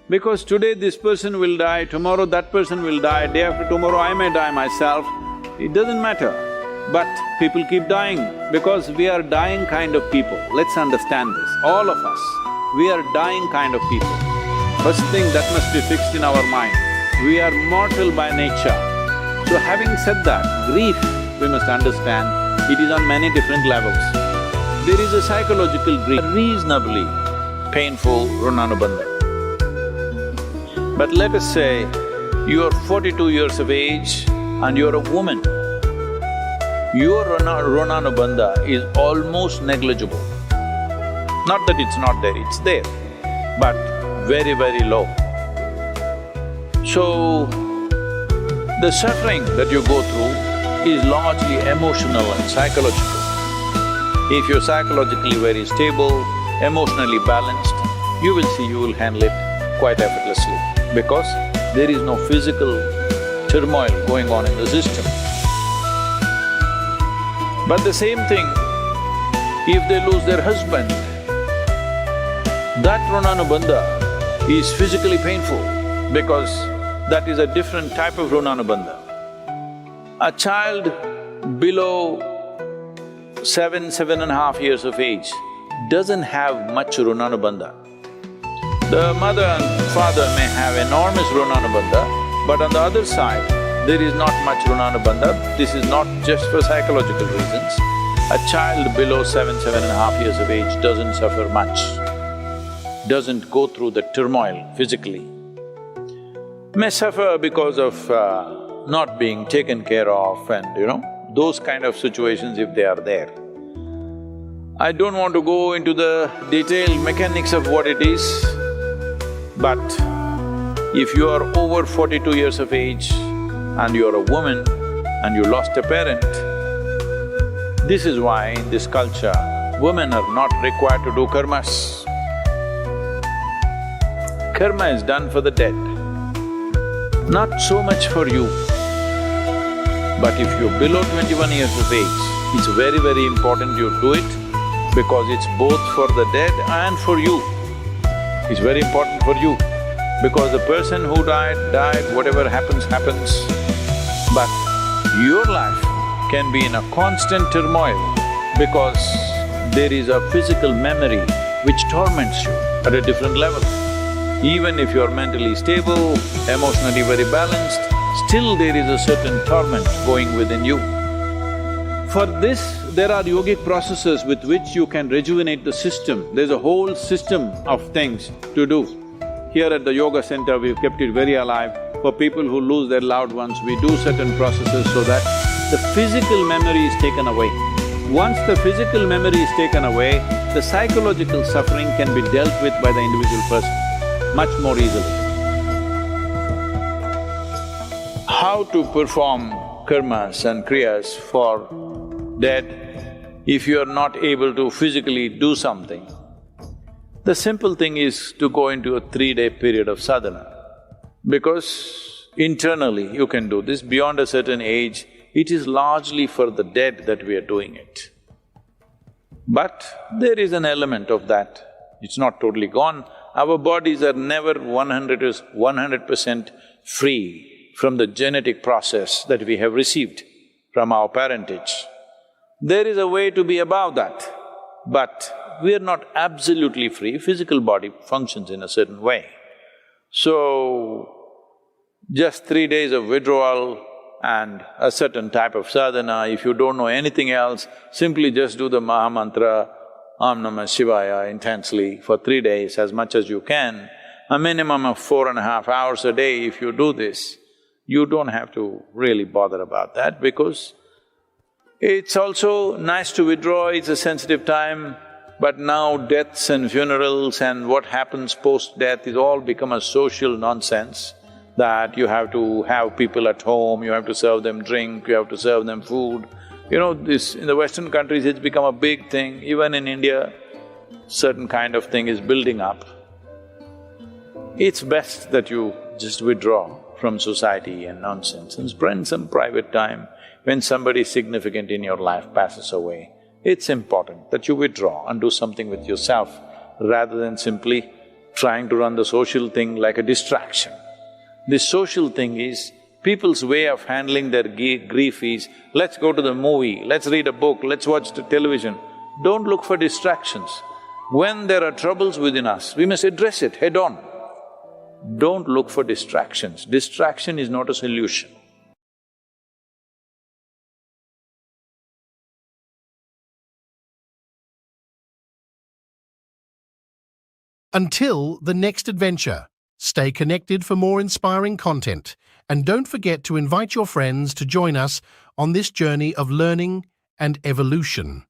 Because today this person will die, tomorrow that person will die, day after tomorrow I may die myself, it doesn't matter. But people keep dying because we are dying kind of people. Let's understand this, all of us, we are dying kind of people. First thing that must be fixed in our mind, we are mortal by nature. So having said that, grief, we must understand, it is on many different levels. There is a psychological grief, reasonably painful runanubandha. But let us say, you are 42 years of age and you're a woman. Your runanubandha is almost negligible. Not that it's not there, it's there, but very, very low. So, the suffering that you go through is largely emotional and psychological. If you're psychologically very stable, emotionally balanced, you will see you will handle it quite effortlessly because there is no physical turmoil going on in the system. But the same thing, if they lose their husband, that runanubandha is physically painful because that is a different type of runanubandha. A child below 7.5 years of age doesn't have much runanubandha. The mother and father may have enormous runanubandha, but on the other side, there is not much runanubandha. This is not just for psychological reasons. A child below 7.5 years of age doesn't suffer much, doesn't go through the turmoil physically. May suffer because of not being taken care of and those kind of situations if they are there. I don't want to go into the detailed mechanics of what it is, but if you are over 42 years of age and you are a woman and you lost a parent, this is why in this culture, women are not required to do karmas. Karma is done for the dead, not so much for you. But if you're below 21 years of age, it's very, very important you do it because it's both for the dead and for you. It's very important for you because the person who died, whatever happens, happens. But your life can be in a constant turmoil because there is a physical memory which torments you at a different level. Even if you're mentally stable, emotionally very balanced, still there is a certain torment going within you. For this, there are yogic processes with which you can rejuvenate the system. There's a whole system of things to do. Here at the yoga center, we've kept it very alive. For people who lose their loved ones, we do certain processes so that the physical memory is taken away. Once the physical memory is taken away, the psychological suffering can be dealt with by the individual person much more easily. How to perform karmas and kriyas for dead if you are not able to physically do something? The simple thing is to go into a 3-day period of sadhana, because internally you can do this. Beyond a certain age, it is largely for the dead that we are doing it. But there is an element of that, it's not totally gone. Our bodies are never 100% free from the genetic process that we have received from our parentage. There is a way to be above that, but we are not absolutely free. Physical body functions in a certain way. So, just 3 days of withdrawal and a certain type of sadhana, if you don't know anything else, simply just do the Maha Mantra, Om Namah Shivaya intensely for 3 days as much as you can. A minimum of 4.5 hours a day if you do this, you don't have to really bother about that because it's also nice to withdraw, it's a sensitive time, but now deaths and funerals and what happens post-death is all become a social nonsense, that you have to have people at home, you have to serve them drink, you have to serve them food. This… in the Western countries it's become a big thing, even in India, certain kind of thing is building up. It's best that you just withdraw from society and nonsense and spend some private time. When somebody significant in your life passes away, it's important that you withdraw and do something with yourself rather than simply trying to run the social thing like a distraction. This social thing is, people's way of handling their grief is, let's go to the movie, let's read a book, let's watch the television. Don't look for distractions. When there are troubles within us, we must address it head on. Don't look for distractions. Distraction is not a solution. Until the next adventure, stay connected for more inspiring content, and don't forget to invite your friends to join us on this journey of learning and evolution.